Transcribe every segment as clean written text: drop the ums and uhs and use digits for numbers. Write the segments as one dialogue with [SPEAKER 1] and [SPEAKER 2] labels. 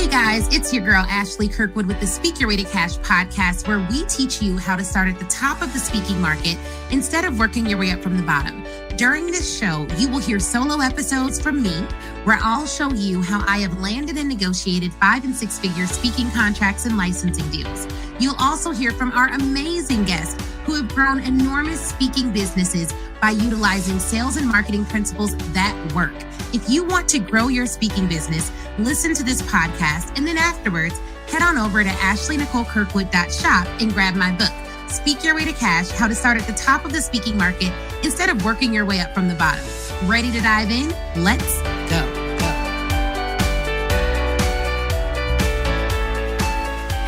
[SPEAKER 1] Hey guys, it's your girl Ashley Kirkwood with the Speak Your Way to Cash podcast, where we teach you how to start at the top of the speaking market instead of working your way up from the bottom. During this show, you will hear solo episodes from me, where I'll show you how I have landed and negotiated 5- and 6-figure speaking contracts and licensing deals. You'll also hear from our amazing guests who have grown enormous speaking businesses by utilizing sales and marketing principles that work. If you want to grow your speaking business, listen to this podcast, and then afterwards, head on over to ashleynicolekirkwood.shop and grab my book, Speak Your Way to Cash, How to Start at the Top of the Speaking Market instead of working your way up from the bottom. Ready to dive in? Let's go.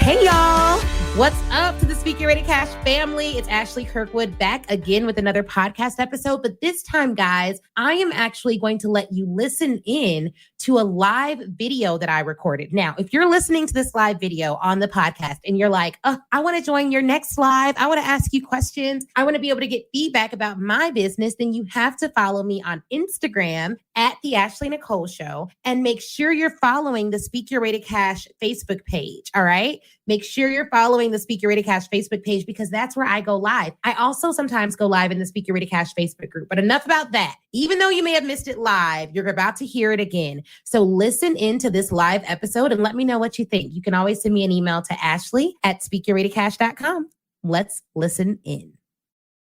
[SPEAKER 1] Hey, y'all. What's up to the Speak Your Way to Cash family? It's Ashley Kirkwood back again with another podcast episode. But this time, guys, I am actually going to let you listen in to a live video that I recorded. Now, if you're listening to this live video on the podcast and you're like, oh, I want to join your next live, I want to ask you questions, I want to be able to get feedback about my business, then you have to follow me on Instagram at the Ashley Nicole Show, and make sure you're following the Speak Your Way to Cash Facebook page. All right. Make sure you're following the Speak Your Way to Cash Facebook page, because that's where I go live. I also sometimes go live in the Speak Your Way to Cash Facebook group, but enough about that. Even though you may have missed it live, you're about to hear it again. So listen into this live episode and let me know what you think. You can always send me an email to ashley@speakyourwaytocash.com. Let's listen in.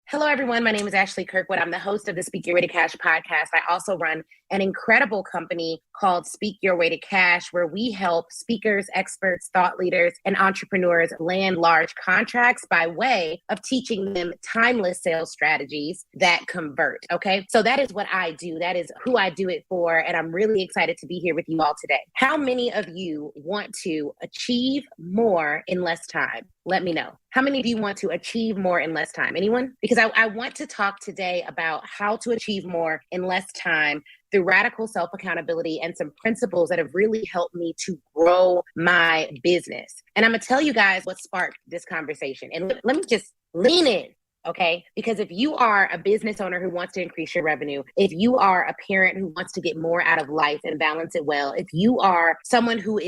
[SPEAKER 1] Hello, everyone. My name is Ashley Kirkwood. I'm the host of the Speak Your Way to Cash podcast. I also run an incredible company called Speak Your Way to Cash, where we help speakers, experts, thought leaders, and entrepreneurs land large contracts by way of teaching them timeless sales strategies that convert. Okay. So that is what I do. That is who I do it for. And I'm really excited to be here with you all today. How many of you want to achieve more in less time? Let me know. How many of you want to achieve more in less time? Anyone? Because I want to talk today about how to achieve more in less time through radical self-accountability and some principles that have really helped me to grow my business. And I'm going to tell you guys what sparked this conversation. And let me just lean in. Okay. Because if you are a business owner who wants to increase your revenue, if you are a parent who wants to get more out of life and balance it well, if you are someone who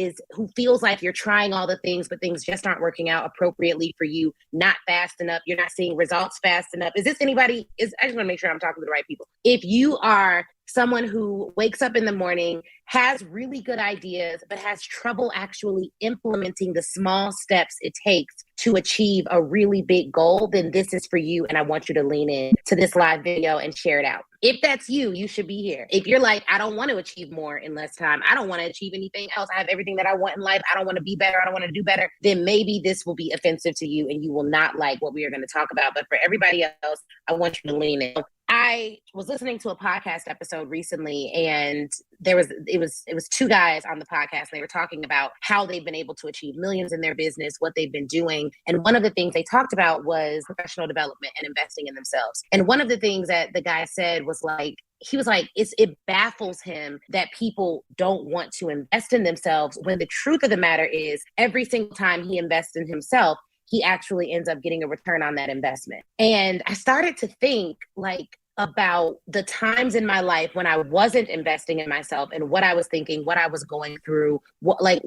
[SPEAKER 1] feels like you're trying all the things, but things just aren't working out appropriately for you, not fast enough, you're not seeing results fast enough. I just want to make sure I'm talking to the right people. If you are someone who wakes up in the morning, has really good ideas, but has trouble actually implementing the small steps it takes to achieve a really big goal, then this is for you. And I want you to lean in to this live video and share it out. If that's you, you should be here. If you're like, I don't want to achieve more in less time, I don't want to achieve anything else, I have everything that I want in life, I don't want to be better, I don't want to do better, then maybe this will be offensive to you and you will not like what we are going to talk about. But for everybody else, I want you to lean in. I was listening to a podcast episode recently, and it was two guys on the podcast. They were talking about how they've been able to achieve millions in their business, what they've been doing. And one of the things they talked about was professional development and investing in themselves. And one of the things that the guy said was like, it baffles him that people don't want to invest in themselves, when the truth of the matter is every single time he invests in himself, he actually ends up getting a return on that investment. And I started to think about the times in my life when I wasn't investing in myself and what I was thinking, what I was going through, why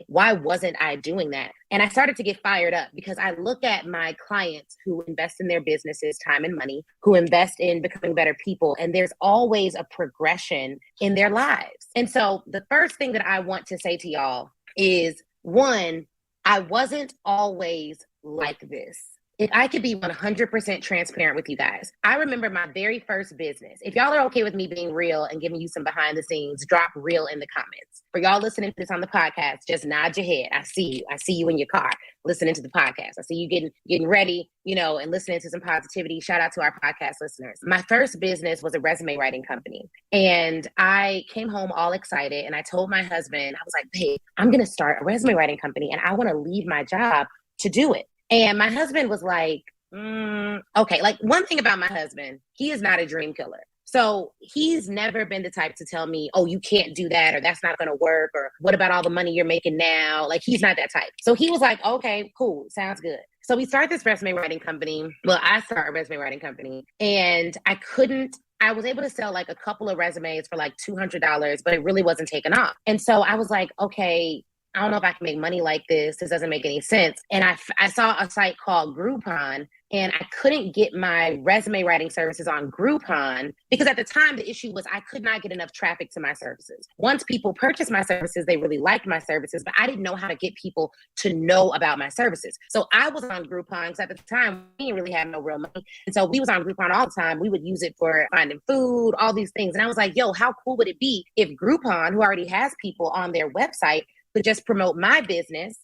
[SPEAKER 1] wasn't I doing that? And I started to get fired up because I look at my clients who invest in their businesses, time and money, who invest in becoming better people. And there's always a progression in their lives. And so the first thing that I want to say to y'all is, one, I wasn't always like this. If I could be 100% transparent with you guys, I remember my very first business. If y'all are okay with me being real and giving you some behind the scenes, drop real in the comments. For y'all listening to this on the podcast, just nod your head. I see you. I see you in your car listening to the podcast. I see you getting ready, and listening to some positivity. Shout out to our podcast listeners. My first business was a resume writing company. And I came home all excited and I told my husband, I was like, babe, I'm going to start a resume writing company and I want to leave my job to do it. And my husband was like, okay. Like, one thing about my husband, he is not a dream killer. So he's never been the type to tell me, oh, you can't do that, or that's not going to work, or what about all the money you're making now? Like, he's not that type. So he was like, okay, cool. Sounds good. So we start this resume writing company. Well, I start a resume writing company, and I couldn't I was able to sell like a couple of resumes for like $200, but it really wasn't taken off. And so I was like, okay, I don't know if I can make money like this. This doesn't make any sense. And I saw a site called Groupon, and I couldn't get my resume writing services on Groupon because at the time the issue was I could not get enough traffic to my services. Once people purchased my services, they really liked my services, but I didn't know how to get people to know about my services. So I was on Groupon because at the time we didn't really have no real money. And so we was on Groupon all the time. We would use it for finding food, all these things. And I was like, yo, how cool would it be if Groupon, who already has people on their website, could just promote my business?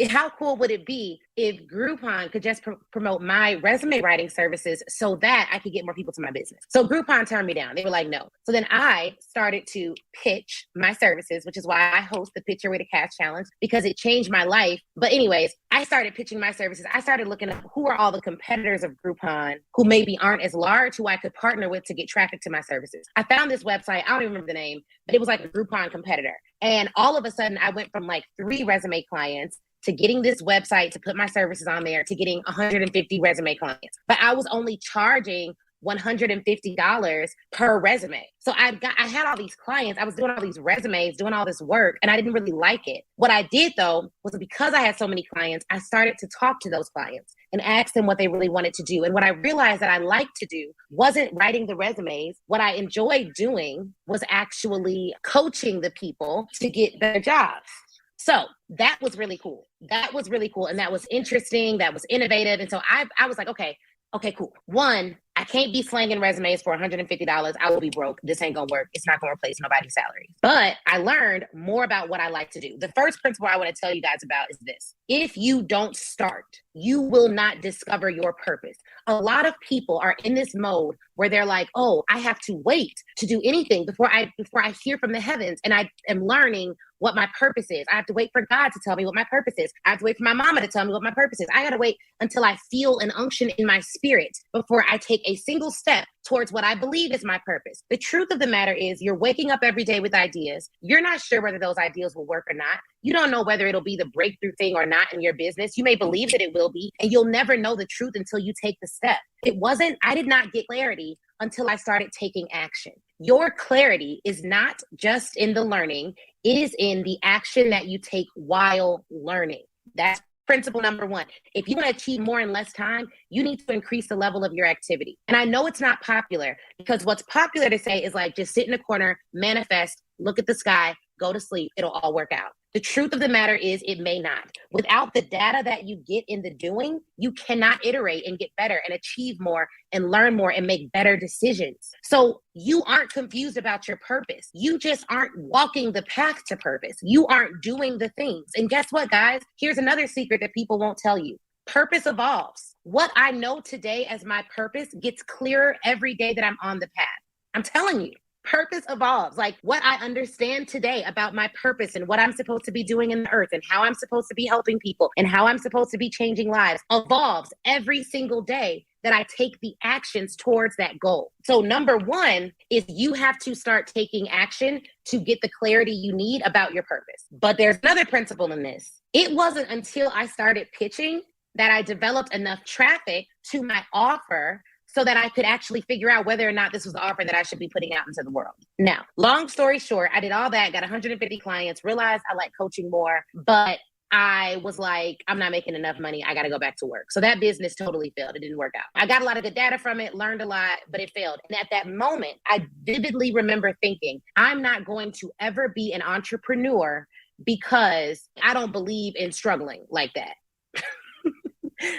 [SPEAKER 1] How cool would it be if Groupon could just promote my resume writing services so that I could get more people to my business? So Groupon turned me down. They were like, no. So then I started to pitch my services, which is why I host the Pitch Your Way to Cash Challenge, because it changed my life. But anyways, I started pitching my services. I started looking at who are all the competitors of Groupon who maybe aren't as large, who I could partner with to get traffic to my services. I found this website. I don't even remember the name, but it was like a Groupon competitor. And all of a sudden I went from like 3 resume clients to getting this website to put my services on there to getting 150 resume clients. But I was only charging $150 per resume. So I had all these clients. I was doing all these resumes, doing all this work, and I didn't really like it. What I did though was because I had so many clients, I started to talk to those clients and ask them what they really wanted to do. And what I realized that I liked to do wasn't writing the resumes. What I enjoyed doing was actually coaching the people to get their jobs. So that was really cool. That was really cool. And that was interesting. That was innovative. And so I was like, okay, cool. One, I can't be slanging resumes for $150. I will be broke. This ain't going to work. It's not going to replace nobody's salary. But I learned more about what I like to do. The first principle I want to tell you guys about is this. If you don't start, you will not discover your purpose. A lot of people are in this mode where they're like, oh, I have to wait to do anything before I hear from the heavens and I am learning what my purpose is. I have to wait for God to tell me what my purpose is. I have to wait for my mama to tell me what my purpose is. I got to wait until I feel an unction in my spirit before I take a single step towards what I believe is my purpose. The truth of the matter is you're waking up every day with ideas. You're not sure whether those ideas will work or not. You don't know whether it'll be the breakthrough thing or not in your business. You may believe that it will be, and you'll never know the truth until you take the step. I did not get clarity until I started taking action. Your clarity is not just in the learning. It is in the action that you take while learning. That's principle number 1. If you want to achieve more in less time, you need to increase the level of your activity. And I know it's not popular because what's popular to say is like, just sit in a corner, manifest, look at the sky, go to sleep. It'll all work out. The truth of the matter is it may not. Without the data that you get in the doing, you cannot iterate and get better and achieve more and learn more and make better decisions. So you aren't confused about your purpose. You just aren't walking the path to purpose. You aren't doing the things. And guess what, guys? Here's another secret that people won't tell you. Purpose evolves. What I know today as my purpose gets clearer every day that I'm on the path. I'm telling you. Purpose evolves. Like what I understand today about my purpose and what I'm supposed to be doing in the earth and how I'm supposed to be helping people and how I'm supposed to be changing lives evolves every single day that I take the actions towards that goal. So number 1 is you have to start taking action to get the clarity you need about your purpose. But there's another principle in this. It wasn't until I started pitching that I developed enough traffic to my offer so that I could actually figure out whether or not this was the offer that I should be putting out into the world. Now, long story short, I did all that, got 150 clients, realized I like coaching more, but I was like, I'm not making enough money. I got to go back to work. So that business totally failed. It didn't work out. I got a lot of good data from it, learned a lot, but it failed. And at that moment, I vividly remember thinking, I'm not going to ever be an entrepreneur because I don't believe in struggling like that.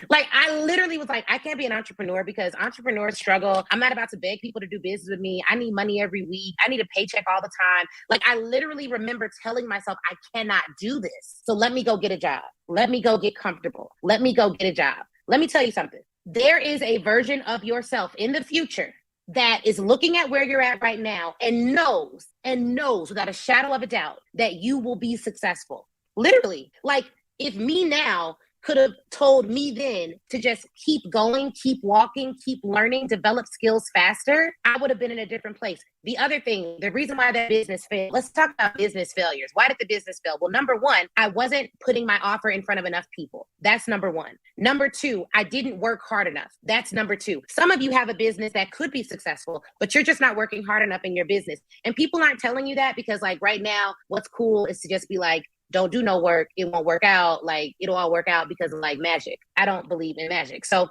[SPEAKER 1] Like I literally was like, I can't be an entrepreneur because entrepreneurs struggle. I'm not about to beg people to do business with me. I need money every week. I need a paycheck all the time. Like I literally remember telling myself, I cannot do this. So let me go get a job. Let me go get comfortable. Let me go get a job. Let me tell you something. There is a version of yourself in the future that is looking at where you're at right now and knows without a shadow of a doubt that you will be successful. Literally, like if me now could have told me then to just keep going, keep walking, keep learning, develop skills faster, I would have been in a different place. The other thing, the reason why that business failed, let's talk about business failures. Why did the business fail? Well, number one, I wasn't putting my offer in front of enough people. That's number one. Number two, I didn't work hard enough. That's number two. Some of you have a business that could be successful, but you're just not working hard enough in your business. And people aren't telling you that because like right now, what's cool is to just be like, don't do no work. It won't work out. Like it'll all work out because of like magic. I don't believe in magic. So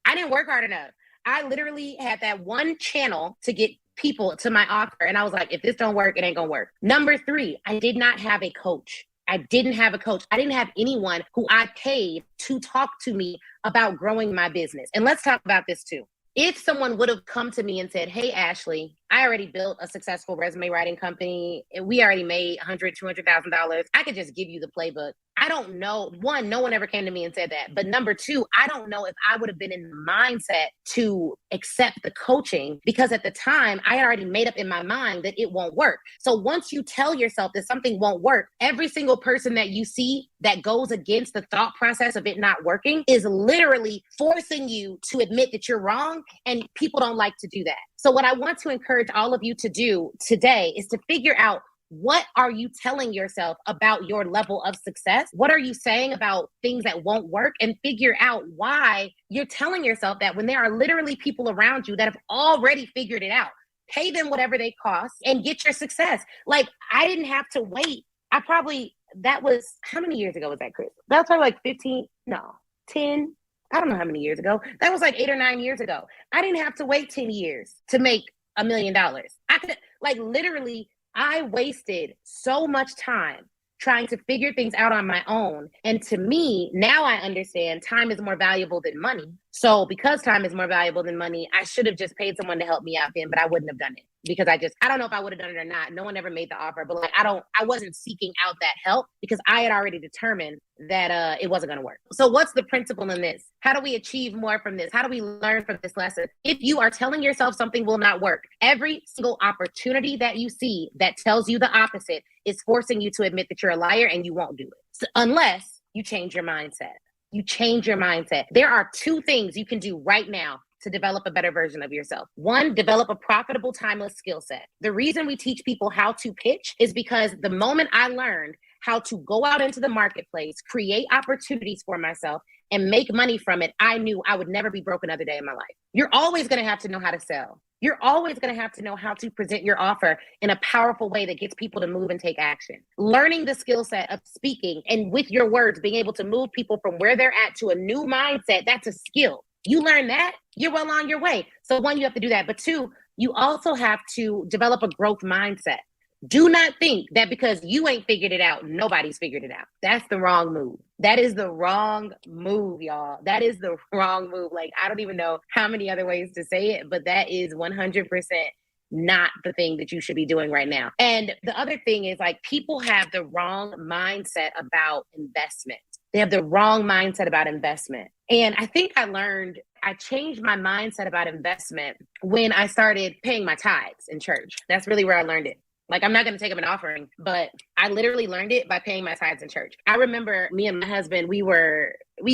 [SPEAKER 1] I didn't work hard enough. I literally had that one channel to get people to my offer. And I was like, if this don't work, it ain't gonna work. Number three, I did not have a coach. I didn't have a coach. I didn't have anyone who I paid to talk to me about growing my business. And let's talk about this too. If someone would have come to me and said, hey, Ashley, I already built a successful resume writing company and we already made $100,000, $200,000. I could just give you the playbook. I don't know. One, no one ever came to me and said that. But number two, I don't know if I would have been in the mindset to accept the coaching because at the time I had already made up in my mind that it won't work. So once you tell yourself that something won't work, every single person that you see that goes against the thought process of it not working is literally forcing you to admit that you're wrong. And people don't like to do that. So what I want to encourage all of you to do today is to figure out, what are you telling yourself about your level of success? What are you saying about things that won't work? And figure out why you're telling yourself that when there are literally people around you that have already figured it out. Pay them whatever they cost and get your success. Like I didn't have to wait. That was, how many years ago was that, Chris? That was probably like 10. I don't know how many years ago. That was like 8 or 9 years ago. I didn't have to wait 10 years to make $1 million. I could literally, I wasted so much time trying to figure things out on my own. And to me, now I understand time is more valuable than money. So because time is more valuable than money, I should have just paid someone to help me out then, but I wouldn't have done it because I don't know if I would have done it or not. No one ever made the offer, but like, I wasn't seeking out that help because I had already determined that it wasn't going to work. So what's the principle in this? How do we achieve more from this? How do we learn from this lesson? If you are telling yourself something will not work, every single opportunity that you see that tells you the opposite is forcing you to admit that you're a liar and you won't do it. So unless you change your mindset. You change your mindset. There are two things you can do right now to develop a better version of yourself. One, develop a profitable, timeless skill set. The reason we teach people how to pitch is because the moment I learned how to go out into the marketplace, create opportunities for myself, and make money from it, I knew I would never be broke another day in my life. You're always going to have to know how to sell. You're always going to have to know how to present your offer in a powerful way that gets people to move and take action. Learning the skill set of speaking and with your words, being able to move people from where they're at to a new mindset, that's a skill. You learn that, you're well on your way. So one, you have to do that. But two, you also have to develop a growth mindset. Do not think that because you ain't figured it out, nobody's figured it out. That's the wrong move. That is the wrong move, y'all. That is the wrong move. Like, I don't even know how many other ways to say it, but that is 100% not the thing that you should be doing right now. And the other thing is like, people have the wrong mindset about investment. They have the wrong mindset about investment. And I think I changed my mindset about investment when I started paying my tithes in church. That's really where I learned it. Like, I'm not going to take up an offering, but I literally learned it by paying my tithes in church. I remember me and my husband, we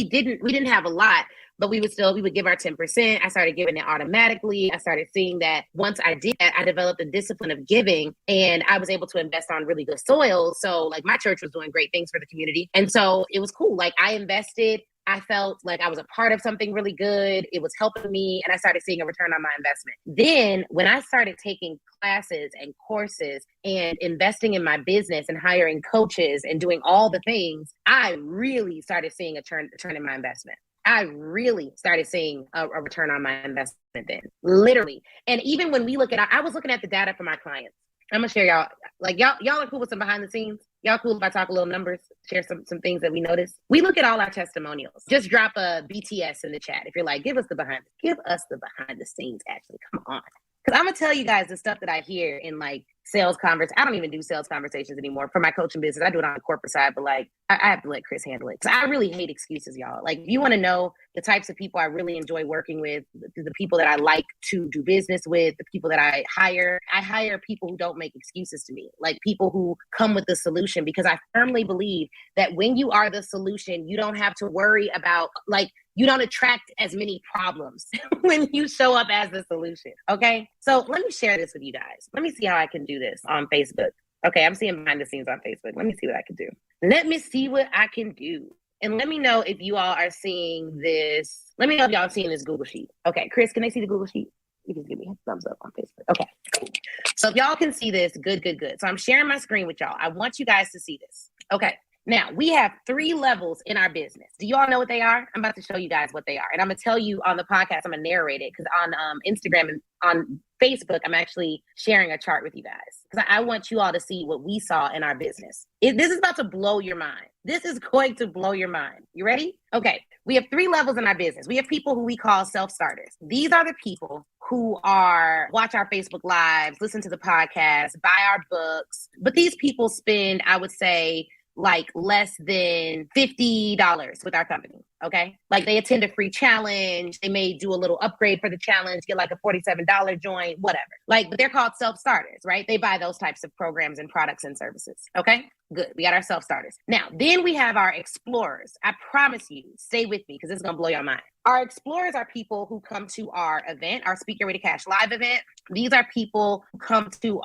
[SPEAKER 1] didn't have a lot, but we would give our 10%. I started giving it automatically. I started seeing that once I did that, I developed a discipline of giving and I was able to invest on really good soil. So like my church was doing great things for the community. And so it was cool. Like I invested. I felt like I was a part of something really good. It was helping me and I started seeing a return on my investment. Then when I started taking classes and courses and investing in my business and hiring coaches and doing all the things, I really started seeing a turn in my investment. I really started seeing a return on my investment then, literally. And even when I was looking at the data for my clients. I'm gonna share y'all, like y'all are cool with some behind the scenes. Y'all cool if I talk a little numbers, share some things that we noticed. We look at all our testimonials. Just drop a BTS in the chat. If you're like, give us the behind the scenes, actually, come on. Because I'm gonna tell you guys the stuff that I hear in like sales conversations. I don't even do sales conversations anymore for my coaching business. I do it on the corporate side, but like I have to let Chris handle it. Because I really hate excuses, y'all. Like if you want to know the types of people I really enjoy working with, the people that I like to do business with, the people that I hire people who don't make excuses to me, like people who come with the solution, because I firmly believe that when you are the solution, you don't have to worry about, like, you don't attract as many problems when you show up as the solution. Okay. So let me share this with you guys. Let me see how I can do this on Facebook. Okay. I'm seeing behind the scenes on Facebook. Let me see what I can do. Let me see what I can do. And let me know if you all are seeing this. Let me know if y'all are seeing this Google Sheet. Okay. Chris, can they see the Google Sheet? You can give me a thumbs up on Facebook. Okay. Cool. So if y'all can see this, good. So I'm sharing my screen with y'all. I want you guys to see this. Okay. Now, we have 3 levels in our business. Do you all know what they are? I'm about to show you guys what they are. And I'm going to tell you on the podcast, I'm going to narrate it, because on Instagram and on Facebook, I'm actually sharing a chart with you guys, because I want you all to see what we saw in our business. This is about to blow your mind. This is going to blow your mind. You ready? Okay. We have 3 levels in our business. We have people who we call self-starters. These are the people who watch our Facebook lives, listen to the podcast, buy our books. But these people spend, I would say, like less than $50 with our company. Okay. Like they attend a free challenge. They may do a little upgrade for the challenge, get like a $47 joint, whatever. Like, but they're called self-starters, right? They buy those types of programs and products and services. Okay. Good. We got our self-starters. Now, then we have our explorers. I promise you, stay with me because this is going to blow your mind. Our explorers are people who come to our event, our Speak Get Ready Cash live event. These are people who come to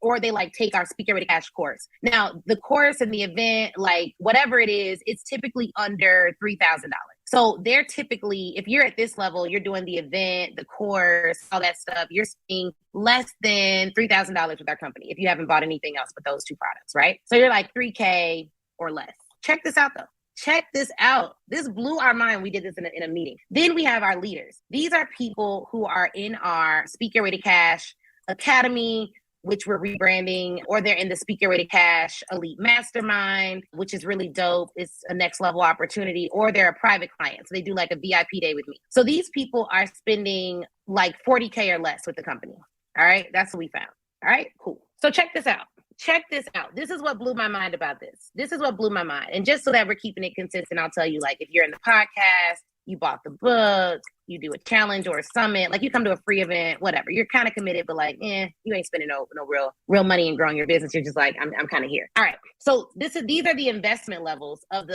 [SPEAKER 1] or they like take our Speak Get Ready Cash course. Now, the course and the event, like whatever it is, it's typically under $3,000. So they're typically, if you're at this level, you're doing the event, the course, all that stuff, you're spending less than $3,000 with our company if you haven't bought anything else but those 2 products, right? So you're like $3K or less. Check this out though. Check this out. This blew our mind. We did this in a meeting. Then we have our leaders. These are people who are in our Speak Get Ready Cash Academy, which we're rebranding, or they're in the Speak Get Ready Cash Elite Mastermind, which is really dope. It's a next level opportunity, or they're a private client. So they do like a VIP day with me. So these people are spending like $40K or less with the company. All right. That's what we found. All right, cool. So check this out. Check this out. This is what blew my mind about this. This is what blew my mind. And just so that we're keeping it consistent, I'll tell you, like, if you're in the podcast, you bought the book, you do a challenge or a summit, like you come to a free event, whatever, you're kind of committed, but like, you ain't spending no real money in growing your business. You're just like, I'm kind of here. All right. So these are the investment levels of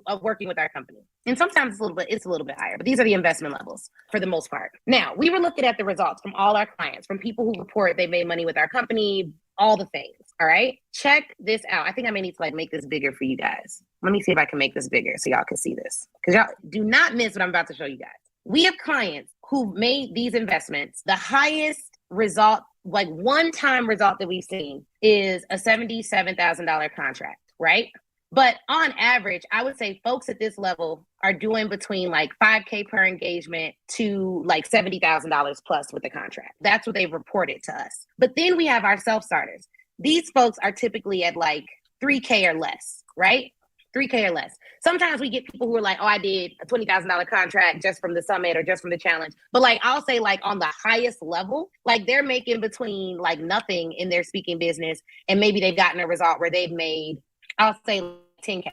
[SPEAKER 1] of working with our company. And sometimes it's a little bit higher, but these are the investment levels for the most part. Now, we were looking at the results from all our clients, from people who report they made money with our company, all the things. All right. Check this out. I think I may need to like make this bigger for you guys. Let me see if I can make this bigger so y'all can see this, because y'all do not miss what I'm about to show you guys. We have clients who made these investments. The highest result, like one-time result that we've seen, is a $77,000 contract, right? But on average, I would say folks at this level are doing between like $5K per engagement to like $70,000 plus with the contract. That's what they've reported to us. But then we have our self-starters. These folks are typically at like $3K or less, right? $3K or less. Sometimes we get people who are like, oh, I did a $20,000 contract just from the summit or just from the challenge. But like, I'll say like on the highest level, like they're making between like nothing in their speaking business. And maybe they've gotten a result where they've made, I'll say 10K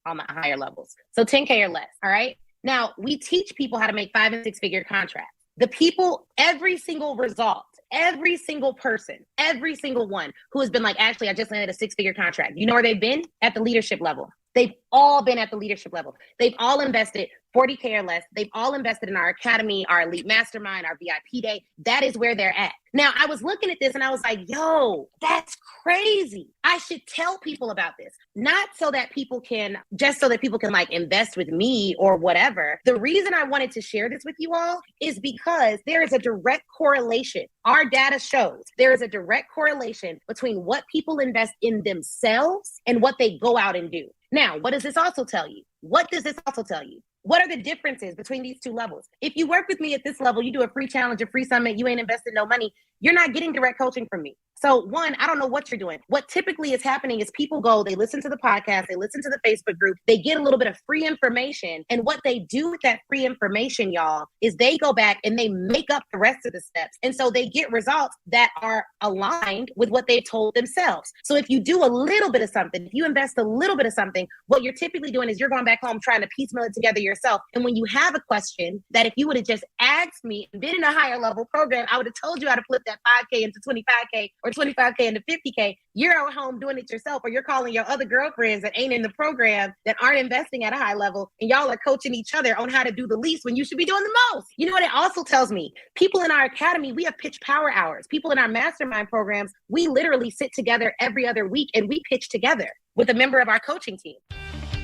[SPEAKER 1] on the higher levels. So 10K or less. All right. Now we teach people how to make 5 and 6 figure contracts. The people, every single result, every single person, every single one who has been like, Ashley, I just landed a 6-figure contract. You know where they've been? At the leadership level. They've all been at the leadership level. They've all invested $40K or less. They've all invested in our academy, our elite mastermind, our VIP day. That is where they're at. Now, I was looking at this and I was like, yo, that's crazy. I should tell people about this. Not so that people can, just so that people can like invest with me or whatever. The reason I wanted to share this with you all is because there is a direct correlation. Our data shows there is a direct correlation between what people invest in themselves and what they go out and do. Now, what does this also tell you? What does this also tell you? What are the differences between these 2 levels? If you work with me at this level, you do a free challenge, a free summit, you ain't invested no money, you're not getting direct coaching from me. So one, I don't know what you're doing. What typically is happening is people go, they listen to the podcast, they listen to the Facebook group, they get a little bit of free information. And what they do with that free information, y'all, is they go back and they make up the rest of the steps. And so they get results that are aligned with what they've told themselves. So if you do a little bit of something, if you invest a little bit of something, what you're typically doing is you're going back home trying to piecemeal it together yourself. And when you have a question that if you would have just asked me and been in a higher level program, I would have told you how to flip that 5K into 25K or 25K into 50K. You're at home doing it yourself, or you're calling your other girlfriends that ain't in the program that aren't investing at a high level, and y'all are coaching each other on how to do the least when you should be doing the most. You know what it also tells me? People in our academy, we have pitch power hours. People in our mastermind programs, we literally sit together every other week and we pitch together with a member of our coaching team.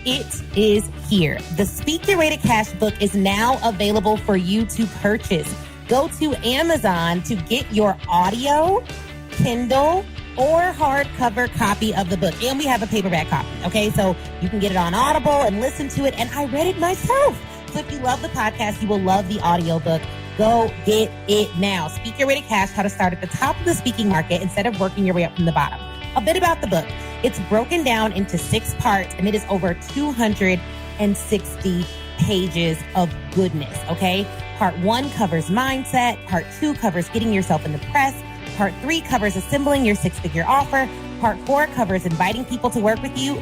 [SPEAKER 1] It is here. The Speak Your Way to Cash book is now available for you to purchase. Go to Amazon to get your audio, Kindle, or hardcover copy of the book. And we have a paperback copy, okay? So you can get it on Audible and listen to it. And I read it myself. So if you love the podcast, you will love the audiobook. Go get it now. Speak Your Way to Cash, how to start at the top of the speaking market instead of working your way up from the bottom. A bit about the book. It's broken down into 6 parts, and it is over 260 pages of goodness, okay? Part 1 covers mindset. Part 2 covers getting yourself in the press. Part 3 covers assembling your 6-figure offer. Part 4 covers inviting people to work with you,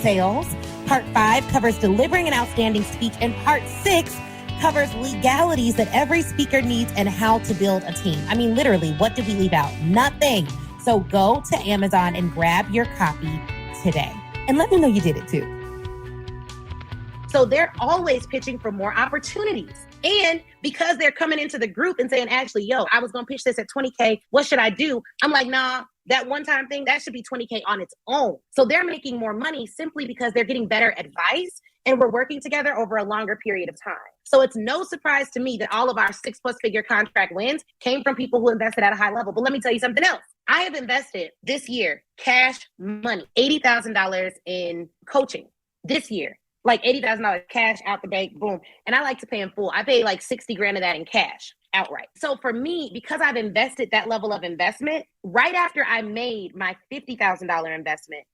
[SPEAKER 1] sales. Part 5 covers delivering an outstanding speech. And Part 6 covers legalities that every speaker needs and how to build a team. I mean, literally, what did we leave out? Nothing. So go to Amazon and grab your copy today. And let me know you did it too. So they're always pitching for more opportunities. And because they're coming into the group and saying, actually, I was going to pitch this at 20K. What should I do? I'm like, nah, that one-time thing, that should be 20K on its own. So they're making more money simply because they're getting better advice and we're working together over a longer period of time. So it's no surprise to me that all of our 6+ figure contract wins came from people who invested at a high level. But let me tell you something else. I have invested this year, cash money, $80,000 in coaching this year. Like $80,000 cash out the bank, boom. And I like to pay in full. I pay like 60 grand of that in cash outright. So for me, because I've invested that level of investment, right after I made my $50,000 investment,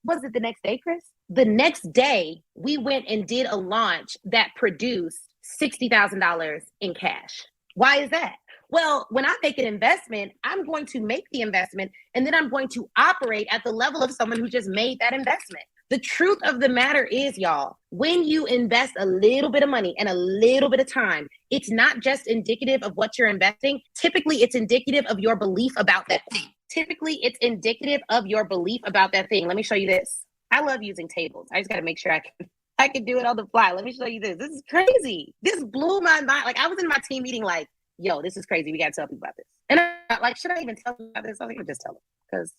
[SPEAKER 1] was it the next day, Chris? The next day, we went and did a launch that produced $60,000 in cash. Why is that? Well, when I make an investment, I'm going to make the investment and then I'm going to operate at the level of someone who just made that investment. The truth of the matter is, y'all, when you invest a little bit of money and a little bit of time, it's not just indicative of what you're investing. Typically, it's indicative of your belief about that thing. Let me show you this. I love using tables. I just got to make sure I can do it on the fly. Let me show you this. This is crazy. This blew my mind. Like, I was in my team meeting like, this is crazy. We got to tell people about this. And I'm like, should I even tell them about this? I think I'll just tell them because,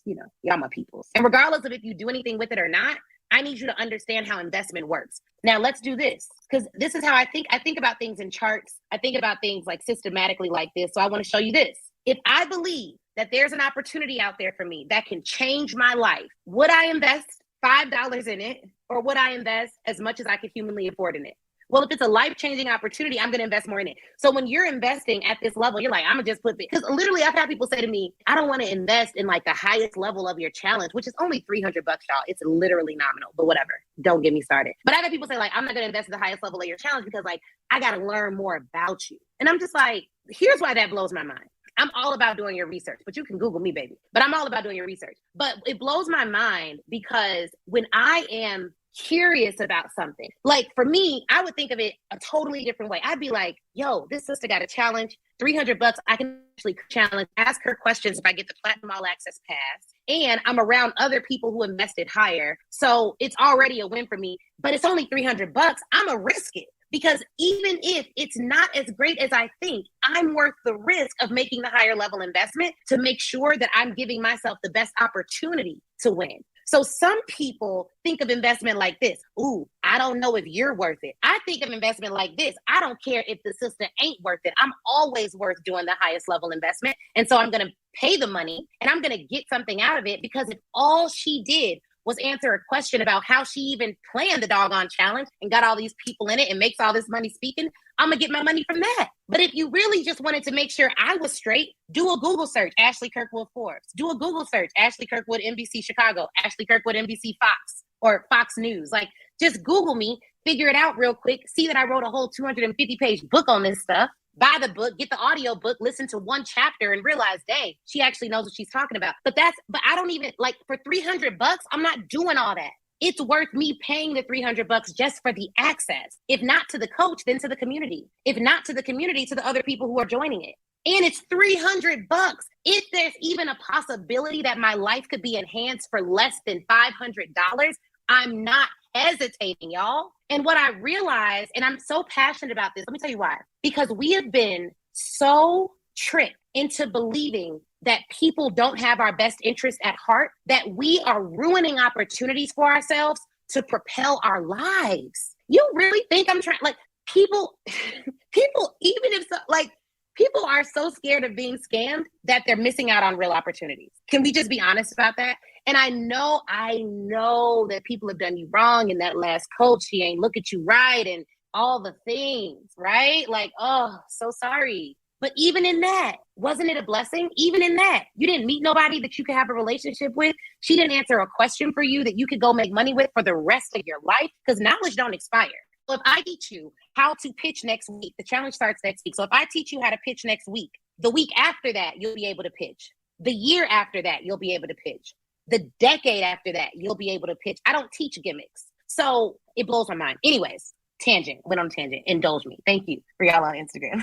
[SPEAKER 1] y'all my peoples. And regardless of if you do anything with it or not, I need you to understand how investment works. Now let's do this because this is how I think. I think about things in charts. I think about things like systematically like this. So I want to show you this. If I believe that there's an opportunity out there for me that can change my life, would I invest $5 in it or would I invest as much as I could humanly afford in it? Well, if it's a life-changing opportunity, I'm going to invest more in it. So when you're investing at this level, you're like, I'm going to just put it. Because literally I've had people say to me, I don't want to invest in like the highest level of your challenge, which is only $300, y'all. It's literally nominal, but whatever. Don't get me started. But I've had people say like, I'm not going to invest in the highest level of your challenge because like, I got to learn more about you. And I'm just like, here's why that blows my mind. I'm all about doing your research, but you can Google me, baby. But I'm all about doing your research. But it blows my mind because when I am curious about something, like for me, I would think of it a totally different way. I'd be like, this sister got a challenge, $300. I can actually challenge, ask her questions if I get the Platinum All Access Pass. And I'm around other people who invested higher. So it's already a win for me, but it's only $300. I'm going to risk it. Because even if it's not as great as I think, I'm worth the risk of making the higher level investment to make sure that I'm giving myself the best opportunity to win. So some people think of investment like this. Ooh, I don't know if you're worth it. I think of investment like this. I don't care if the sister ain't worth it. I'm always worth doing the highest level investment. And so I'm going to pay the money and I'm going to get something out of it because if all she did was answer a question about how she even planned the doggone challenge and got all these people in it and makes all this money speaking, I'm going to get my money from that. But if you really just wanted to make sure I was straight, do a Google search, Ashley Kirkwood Forbes. Do a Google search, Ashley Kirkwood, NBC Chicago, Ashley Kirkwood, NBC Fox, or Fox News. Like, just Google me, figure it out real quick, see that I wrote a whole 250-page book on this stuff. Buy the book, get the audio book, listen to one chapter and realize, dang, she actually knows what she's talking about. But I don't even, like, for $300, I'm not doing all that. It's worth me paying the $300 just for the access. If not to the coach, then to the community. If not to the community, to the other people who are joining it. And it's $300. If there's even a possibility that my life could be enhanced for less than $500, I'm not hesitating, y'all. And what I realized, and I'm so passionate about this, let me tell you why. Because we have been so tricked into believing that people don't have our best interests at heart, that we are ruining opportunities for ourselves to propel our lives. You really think I'm trying, like, people, even if, like, people are so scared of being scammed that they're missing out on real opportunities. Can we just be honest about that? And I know that people have done you wrong, and that last coach, she ain't look at you right, and all the things, right? Like, oh, so sorry. But even in that, wasn't it a blessing? Even in that, you didn't meet nobody that you could have a relationship with. She didn't answer a question for you that you could go make money with for the rest of your life, because knowledge don't expire. So if I teach you how to pitch next week, the challenge starts next week. So if I teach you how to pitch next week, the week after that, you'll be able to pitch. The year after that, you'll be able to pitch. The decade after that, you'll be able to pitch. I don't teach gimmicks. So it blows my mind. Anyways, went on a tangent. Indulge me. Thank you for y'all on Instagram.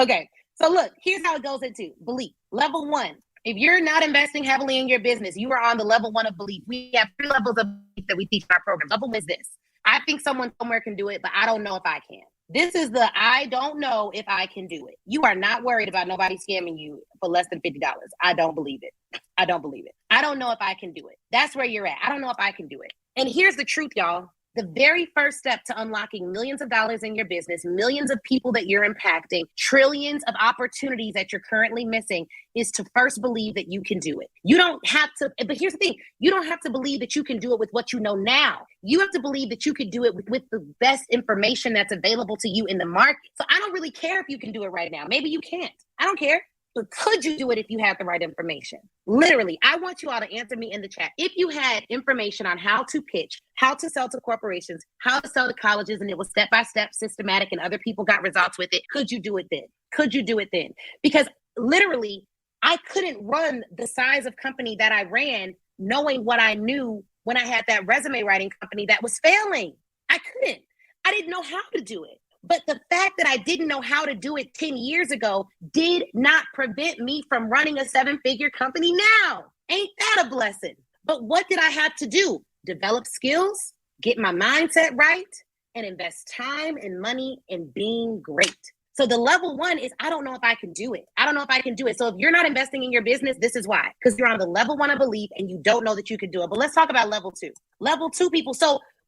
[SPEAKER 1] Okay. So look, here's how it goes into belief. Level 1. If you're not investing heavily in your business, you are on the level 1 of belief. We have 3 levels of belief that we teach in our program. Level 1 is this. I think someone somewhere can do it, but I don't know if I can. This is the I don't know if I can do it. You are not worried about nobody scamming you for less than $50. I don't believe it. I don't believe it. I don't know if I can do it. That's where you're at. I don't know if I can do it. And here's the truth, y'all. The very first step to unlocking millions of dollars in your business, millions of people that you're impacting, trillions of opportunities that you're currently missing, is to first believe that you can do it. You don't have to, but here's the thing, you don't have to believe that you can do it with what you know now. You have to believe that you could do it with the best information that's available to you in the market. So I don't really care if you can do it right now. Maybe you can't. I don't care. But could you do it if you had the right information? Literally, I want you all to answer me in the chat. If you had information on how to pitch, how to sell to corporations, how to sell to colleges, and it was step-by-step, systematic, and other people got results with it, could you do it then? Could you do it then? Because literally, I couldn't run the size of company that I ran knowing what I knew when I had that resume writing company that was failing. I couldn't. I didn't know how to do it. But the fact that I didn't know how to do it 10 years ago did not prevent me from running a 7-figure company now. Ain't that a blessing? But what did I have to do? Develop skills, get my mindset right, and invest time and money in being great. So the level 1 is, I don't know if I can do it. I don't know if I can do it. So if you're not investing in your business, this is why. Because you're on the level 1 of belief and you don't know that you can do it. But let's talk about level 2. Level 2 people.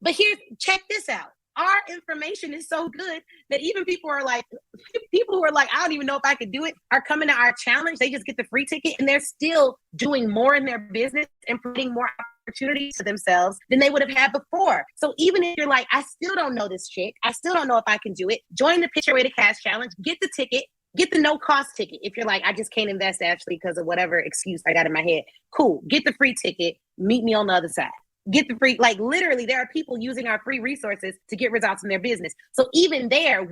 [SPEAKER 1] But check this out. Our information is so good that even people who are like, I don't even know if I could do it, are coming to our challenge. They just get the free ticket and they're still doing more in their business and putting more opportunities to themselves than they would have had before. So even if you're like, I still don't know this chick, I still don't know if I can do it, join the Pitch Your Way to Cash Challenge, get the ticket, get the no cost ticket. If you're like, I just can't invest actually because of whatever excuse I got in my head, cool, get the free ticket, meet me on the other side. Get the free, like literally there are people using our free resources to get results in their business. So even there,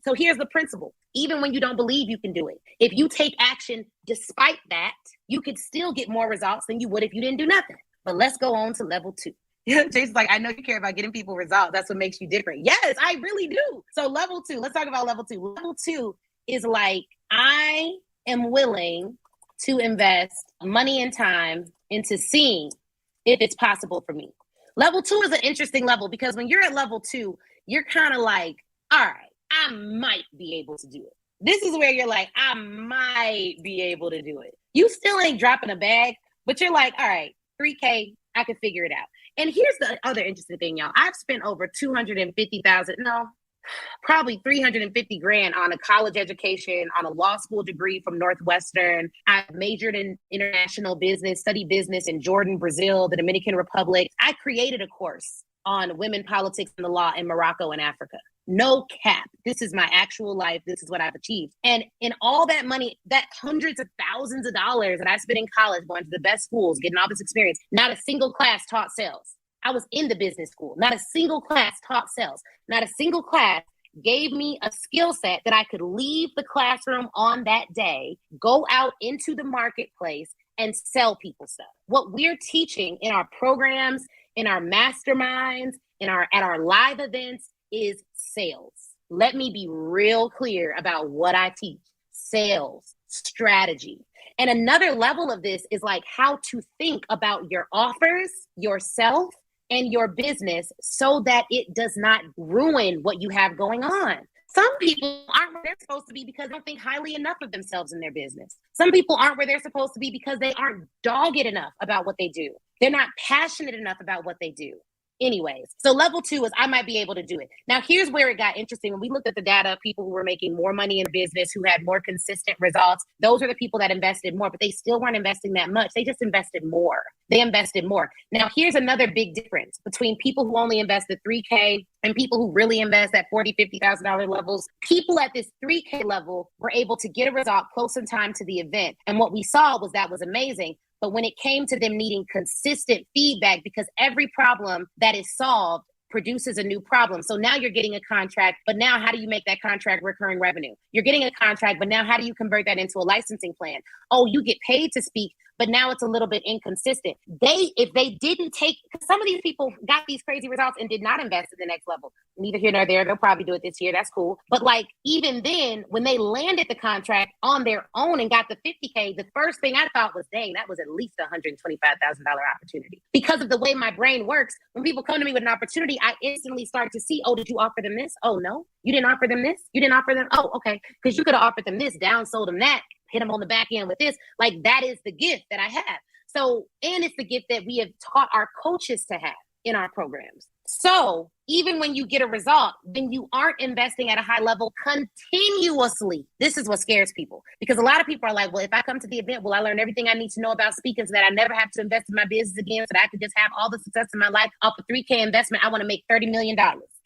[SPEAKER 1] so here's the principle. Even when you don't believe you can do it, if you take action despite that, you could still get more results than you would if you didn't do nothing. But let's go on to level 2. Jason's like, I know you care about getting people results. That's what makes you different. Yes, I really do. So level 2, let's talk about level 2. Level 2 is like, I am willing to invest money and time into seeing if it's possible for me. Level 2 is an interesting level because when you're at level 2, you're kind of like, all right, I might be able to do it. This is where you're like, I might be able to do it. You still ain't dropping a bag, but you're like, all right, $3K, I can figure it out. And here's the other interesting thing, y'all. I've spent over probably 350 grand on a college education, on a law school degree from Northwestern. I majored in international business, studied business in Jordan, Brazil, the Dominican Republic. I created a course on women, politics, and the law in Morocco and Africa. No cap. This is my actual life. This is what I've achieved. And in all that money, that hundreds of thousands of dollars that I spent in college, going to the best schools, getting all this experience, not a single class taught sales. I was in the business school. Not a single class taught sales. Not a single class gave me a skill set that I could leave the classroom on that day, go out into the marketplace and sell people stuff. What we're teaching in our programs, in our masterminds, at our live events is sales. Let me be real clear about what I teach. Sales, strategy. And another level of this is like how to think about your offers, yourself, and your business so that it does not ruin what you have going on. Some people aren't where they're supposed to be because they don't think highly enough of themselves in their business. Some people aren't where they're supposed to be because they aren't dogged enough about what they do. They're not passionate enough about what they do. Anyways, so level 2 is I might be able to do it. Now, here's where it got interesting. When we looked at the data, people who were making more money in business, who had more consistent results, those are the people that invested more, but they still weren't investing that much. They just invested more. They invested more. Now, here's another big difference between people who only invested $3K and people who really invest at $40,000, $50,000 levels. People at this $3K level were able to get a result close in time to the event. And what we saw was that was amazing. But when it came to them needing consistent feedback, because every problem that is solved produces a new problem. So now you're getting a contract, but now how do you make that contract recurring revenue? You're getting a contract, but now how do you convert that into a licensing plan? Oh, you get paid to speak, but now it's a little bit inconsistent. If they didn't take, because some of these people got these crazy results and did not invest in the next level. Neither here nor there. They'll probably do it this year. That's cool. But like, even then, when they landed the contract on their own and got the 50K, the first thing I thought was, dang, that was at least a $125,000 opportunity. Because of the way my brain works, when people come to me with an opportunity, I instantly start to see, oh, did you offer them this? Oh, no, you didn't offer them this. You didn't offer them. Oh, okay. Because you could have offered them this, downsold them that, hit them on the back end with this. Like, that is the gift that I have. So, and it's the gift that we have taught our coaches to have in our programs. So even when you get a result, then you aren't investing at a high level continuously. This is what scares people, because a lot of people are like, well, if I come to the event, will I learn everything I need to know about speaking so that I never have to invest in my business again, so that I can just have all the success in my life off a $3K investment? I want to make $30 million.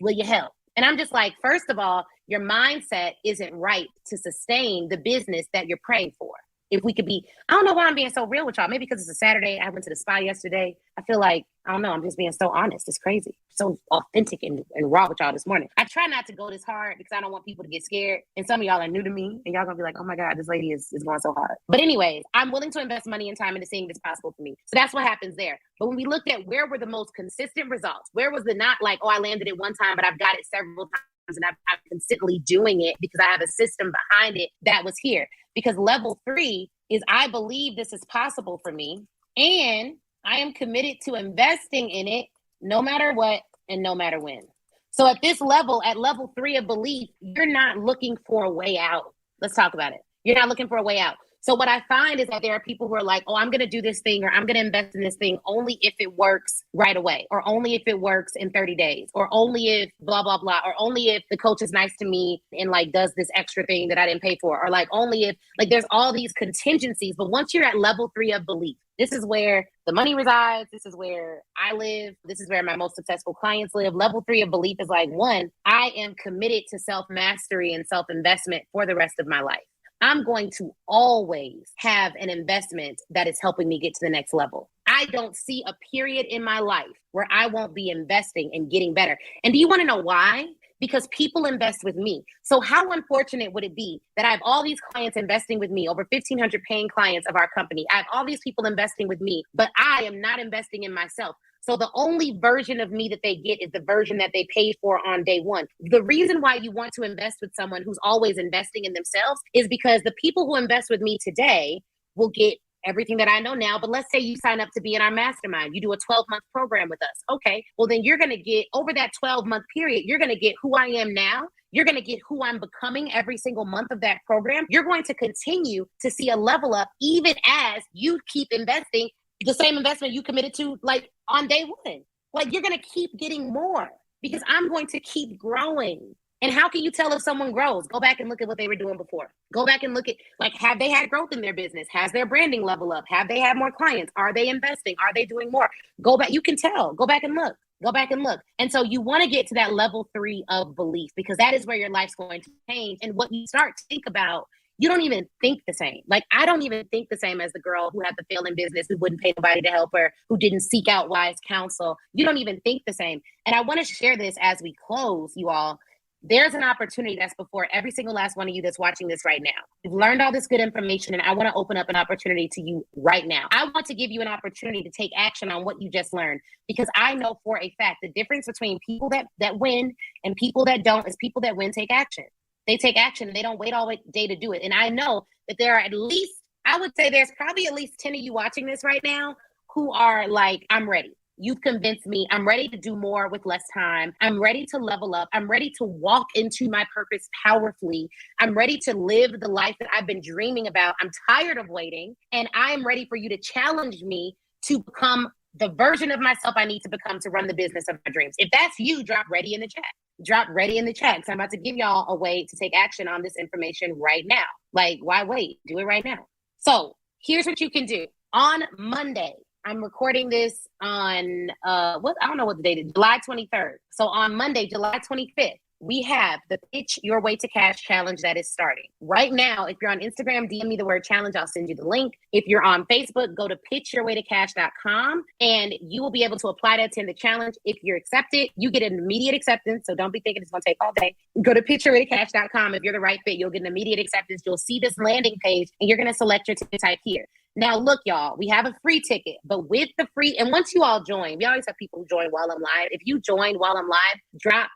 [SPEAKER 1] Will you help? And I'm just like, first of all, your mindset isn't right to sustain the business that you're praying for. If we could be, I don't know why I'm being so real with y'all. Maybe because it's a Saturday. I went to the spa yesterday. I feel like, I don't know, I'm just being so honest. It's crazy. So authentic and raw with y'all this morning. I try not to go this hard because I don't want people to get scared. And some of y'all are new to me and y'all gonna be like, oh my God, this lady is going so hard. But anyways, I'm willing to invest money and time into seeing this possible for me. So that's what happens there. But when we looked at where were the most consistent results, where was the not like, oh, I landed it one time, but I've got it several times and I'm consistently doing it because I have a system behind it, that was here. Because level 3 is I believe this is possible for me and I am committed to investing in it no matter what and no matter when. So at this level, at level 3 of belief, you're not looking for a way out. Let's talk about it. You're not looking for a way out. So what I find is that there are people who are like, oh, I'm going to do this thing, or I'm going to invest in this thing only if it works right away, or only if it works in 30 days, or only if blah, blah, blah, or only if the coach is nice to me and like does this extra thing that I didn't pay for, or like only if, like, there's all these contingencies. But once you're at level 3 of belief, this is where the money resides. This is where I live. This is where my most successful clients live. Level 3 of belief is like, 1, I am committed to self-mastery and self-investment for the rest of my life. I'm going to always have an investment that is helping me get to the next level. I don't see a period in my life where I won't be investing and getting better. And do you want to know why? Because people invest with me. So how unfortunate would it be that I have all these clients investing with me, over 1,500 paying clients of our company. I have all these people investing with me, but I am not investing in myself. So the only version of me that they get is the version that they paid for on day one. The reason why you want to invest with someone who's always investing in themselves is because the people who invest with me today will get everything that I know now. But let's say you sign up to be in our mastermind. You do a 12-month program with us. Okay, well, then you're going to get, over that 12-month period, you're going to get who I am now. You're going to get who I'm becoming every single month of that program. You're going to continue to see a level up even as you keep investing the same investment you committed to, like, on day one. Like, you're going to keep getting more because I'm going to keep growing. And how can you tell if someone grows? Go back and look at what they were doing before. Go back and look at, like, have they had growth in their business? Has their branding level up? Have they had more clients? Are they investing? Are they doing more? Go back. You can tell. Go back and look. Go back and look. And so you want to get to that level 3 of belief, because that is where your life's going to change. And what you start to think about, you don't even think the same. Like, I don't even think the same as the girl who had the failing business, who wouldn't pay nobody to help her, who didn't seek out wise counsel. You don't even think the same. And I want to share this as we close, you all. There's an opportunity that's before every single last one of you that's watching this right now. You've learned all this good information, and I want to open up an opportunity to you right now. I want to give you an opportunity to take action on what you just learned, because I know for a fact the difference between people that win and people that don't is people that win take action. They take action and they don't wait all day to do it. And I know that there are at least, I would say there's probably at least 10 of you watching this right now who are like, I'm ready. You've convinced me. I'm ready to do more with less time. I'm ready to level up. I'm ready to walk into my purpose powerfully. I'm ready to live the life that I've been dreaming about. I'm tired of waiting, and I am ready for you to challenge me to become the version of myself I need to become to run the business of my dreams. If that's you, drop ready in the chat. Drop ready in the chat. So I'm about to give y'all a way to take action on this information right now. Like, why wait? Do it right now. So here's what you can do. On Monday, I'm recording this on, I don't know what the date is, July 23rd. So on Monday, July 25th, we have the Pitch Your Way to Cash challenge that is starting. Right now, if you're on Instagram, DM me the word challenge. I'll send you the link. If you're on Facebook, go to pitchyourwaytocash.com and you will be able to apply to attend the challenge. If you're accepted, you get an immediate acceptance. So don't be thinking it's going to take all day. Go to pitchyourwaytocash.com. If you're the right fit, you'll get an immediate acceptance. You'll see this landing page and you're going to select your ticket type here. Now, look, y'all, we have a free ticket, but with the free, and once you all join, we always have people who join while I'm live. If you join while I'm live, drop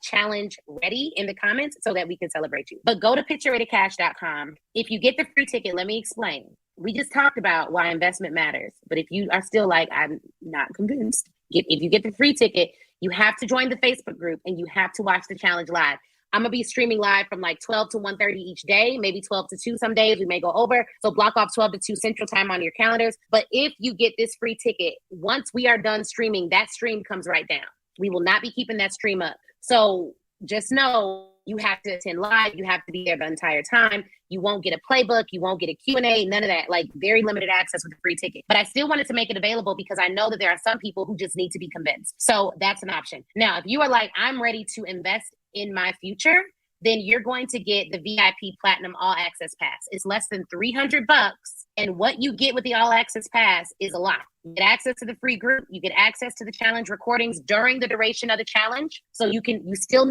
[SPEAKER 1] challenge ready in the comments so that we can celebrate you. But go to pitchyourwaytocash.com. If you get the free ticket, let me explain. We just talked about why investment matters. But if you are still like, I'm not convinced, if you get the free ticket, you have to join the Facebook group and you have to watch the challenge live. I'm going to be streaming live from like 12 to 1:30 each day, maybe 12 to 2 some days. We may go over. So block off 12 to 2 Central Time on your calendars. But if you get this free ticket, once we are done streaming, that stream comes right down. We will not be keeping that stream up. So just know you have to attend live. You have to be there the entire time. You won't get a playbook. You won't get a Q&A, none of that. Like, very limited access with a free ticket. But I still wanted to make it available because I know that there are some people who just need to be convinced. So that's an option. Now, if you are like, I'm ready to invest in my future, then you're going to get the VIP Platinum All Access Pass. It's less than $300. And what you get with the All Access Pass is a lot. You get access to the free group. You get access to the challenge recordings during the duration of the challenge. So you still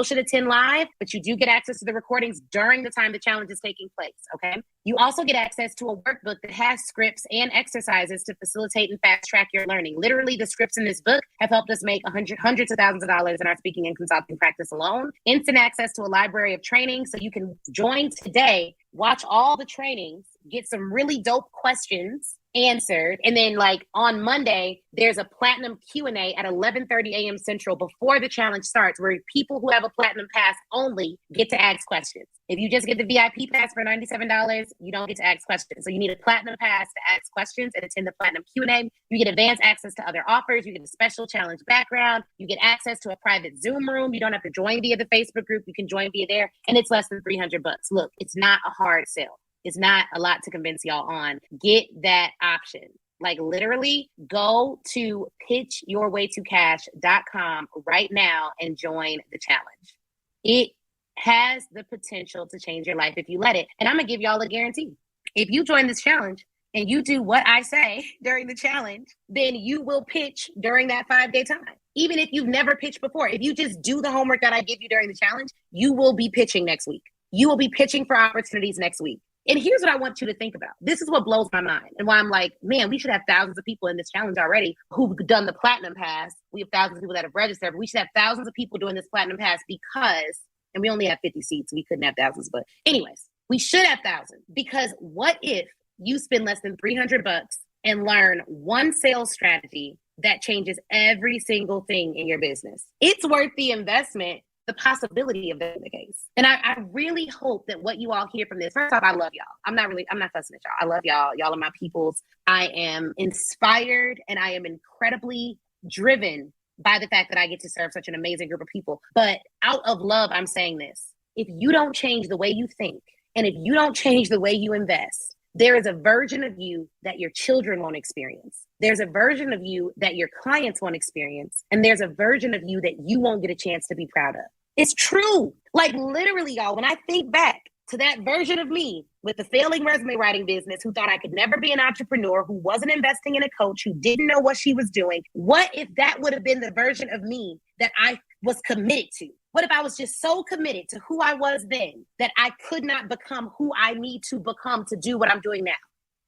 [SPEAKER 1] should attend live, but you do get access to the recordings during the time the challenge is taking place, okay? You also get access to a workbook that has scripts and exercises to facilitate and fast track your learning. Literally, the scripts in this book have helped us make hundreds of thousands of dollars in our speaking and consulting practice alone. Instant access to a library of training, so you can join today, watch all the trainings, get some really dope questions answered. And then like on Monday, there's a platinum Q&A at 11:30 a.m. Central before the challenge starts, where people who have a platinum pass only get to ask questions. If you just get the VIP pass for $97, you don't get to ask questions. So you need a platinum pass to ask questions and attend the platinum Q&A. You get advanced access to other offers. You get a special challenge background. You get access to a private Zoom room. You don't have to join via the Facebook group. You can join via there. And it's less than $300. Look, it's not a hard sell. It's not a lot to convince y'all on. Get that option. Like, literally go to pitchyourwaytocash.com right now and join the challenge. It has the potential to change your life if you let it. And I'm going to give y'all a guarantee. If you join this challenge and you do what I say during the challenge, then you will pitch during that 5-day time. Even if you've never pitched before, if you just do the homework that I give you during the challenge, you will be pitching next week. You will be pitching for opportunities next week. And here's what I want you to think about. This is what blows my mind and why I'm like, man, we should have thousands of people in this challenge already who've done the Platinum Pass. We have thousands of people that have registered, but we should have thousands of people doing this Platinum Pass because, and we only have 50 seats. We couldn't have thousands, but anyways, we should have thousands, because what if you spend less than $300 and learn one sales strategy that changes every single thing in your business? It's worth the investment, the possibility of that in the case. And I really hope that what you all hear from this, first off, I love y'all. I'm not fussing at y'all. I love y'all. Y'all are my peoples. I am inspired and I am incredibly driven by the fact that I get to serve such an amazing group of people. But out of love, I'm saying this. If you don't change the way you think, and if you don't change the way you invest, There is a version of you that your children won't experience. There's a version of you that your clients won't experience. And there's a version of you that you won't get a chance to be proud of. It's true. Like literally, y'all, when I think back to that version of me with the failing resume writing business, who thought I could never be an entrepreneur, who wasn't investing in a coach, who didn't know what she was doing. What if that would have been the version of me that I was committed to? What if I was just so committed to who I was then that I could not become who I need to become to do what I'm doing now?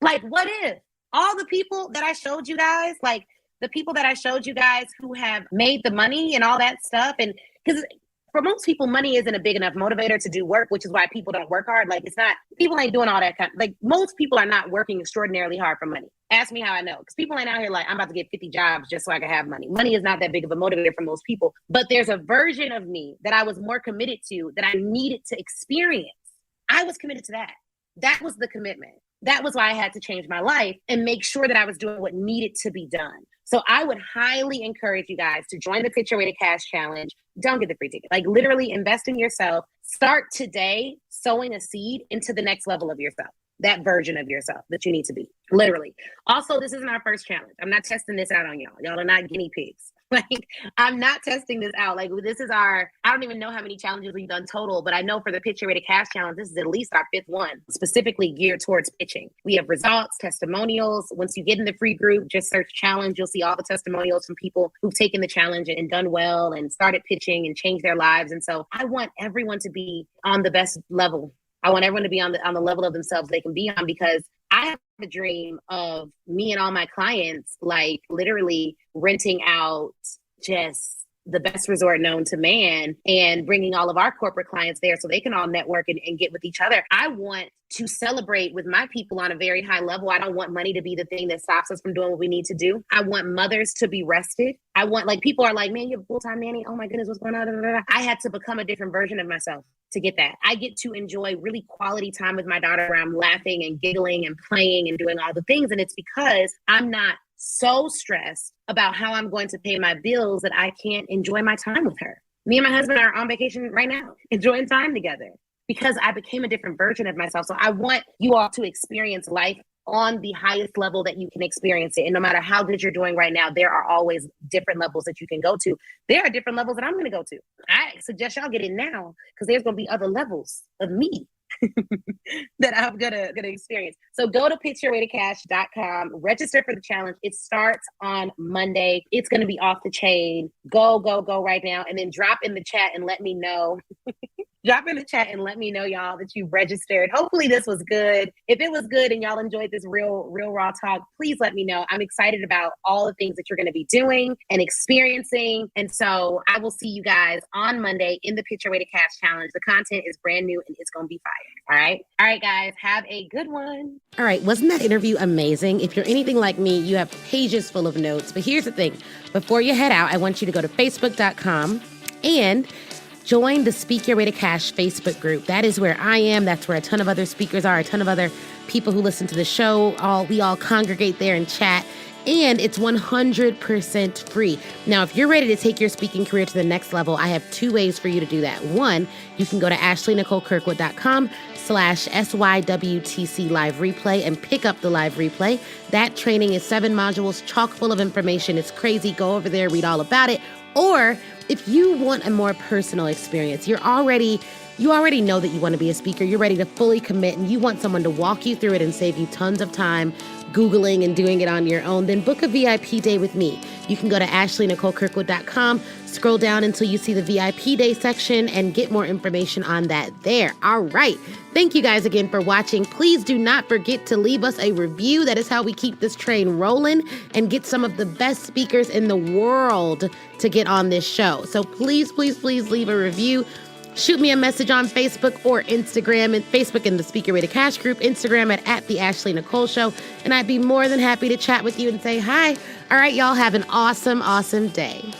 [SPEAKER 1] Like, what if all the people that I showed you guys, like the people that I showed you guys who have made the money and all that stuff, and because for most people, money isn't a big enough motivator to do work, which is why people don't work hard. Like, it's not, people ain't doing all that like most people are not working extraordinarily hard for money. Ask me how I know, because people ain't out here like, I'm about to get 50 jobs just so I can have money. Money is not that big of a motivator for most people, but there's a version of me that I was more committed to that I needed to experience. I was committed to that. That was the commitment. That was why I had to change my life and make sure that I was doing what needed to be done. So I would highly encourage you guys to join the Pitch Your Way to Cash Challenge. Don't get the free ticket. Like literally invest in yourself. Start today sowing a seed into the next level of yourself, that version of yourself that you need to be, literally. Also, this isn't our first challenge. I'm not testing this out on y'all. Y'all are not guinea pigs. Like, I'm not testing this out. Like, this is I don't even know how many challenges we've done total, but I know for the Pitch Your Way to Cash Challenge, this is at least our 5th one, specifically geared towards pitching. We have results, testimonials. Once you get in the free group, just search challenge. You'll see all the testimonials from people who've taken the challenge and done well and started pitching and changed their lives. And so I want everyone to be on the best level. I want everyone to be on the level of themselves they can be on, because I have a dream of me and all my clients, like literally renting out just the best resort known to man and bringing all of our corporate clients there so they can all network and get with each other. I want to celebrate with my people on a very high level. I don't want money to be the thing that stops us from doing what we need to do. I want mothers to be rested. I want, like, people are like, man, you're a full-time nanny. Oh my goodness, what's going on? I had to become a different version of myself to get that. I get to enjoy really quality time with my daughter where I'm laughing and giggling and playing and doing all the things. And it's because I'm not so stressed about how I'm going to pay my bills that I can't enjoy my time with her. Me and my husband are on vacation right now, enjoying time together, because I became a different version of myself. So I want you all to experience life on the highest level that you can experience it. And no matter how good you're doing right now, there are always different levels that you can go to. There are different levels that I'm going to go to. I suggest y'all get in now, because there's going to be other levels of me that I'm gonna experience. So go to pitchyourwaytocash.com, register for the challenge. It starts on Monday. It's gonna be off the chain. Go right now, and then drop in the chat and let me know. Drop in the chat and let me know, y'all, that you registered. Hopefully this was good. If it was good and y'all enjoyed this real raw talk, please let me know. I'm excited about all the things that you're going to be doing and experiencing. And so I will see you guys on Monday in the Pitch Your Way to Cash Challenge. The content is brand new and it's going to be fire. All right. All right, guys, have a good one. All right. Wasn't that interview amazing? If you're anything like me, you have pages full of notes. But here's the thing. Before you head out, I want you to go to facebook.com and join the Speak Your Way to Cash Facebook group. That is where I am. That's where a ton of other speakers are, a ton of other people who listen to the show. We all congregate there and chat. And it's 100% free. Now, if you're ready to take your speaking career to the next level, I have 2 ways for you to do that. One, you can go to ashleynicolekirkwood.com/SYWTC live replay and pick up the live replay. That training is 7 modules, chock full of information. It's crazy. Go over there, read all about it. Or if you want a more personal experience, you already know that you want to be a speaker, you're ready to fully commit, and you want someone to walk you through it and save you tons of time Googling and doing it on your own, then book a VIP day with me. You can go to ashleynicolekirkwood.com, scroll down until you see the VIP day section, and get more information on that there. All right. Thank you guys again for watching. Please do not forget to leave us a review. That is how we keep this train rolling and get some of the best speakers in the world to get on this show. So please, please, please leave a review. Shoot me a message on Facebook or Instagram, and Facebook in the Speak Your Way to Cash group, Instagram at the Ashley Nicole Show. And I'd be more than happy to chat with you and say hi. All right, y'all have an awesome, awesome day.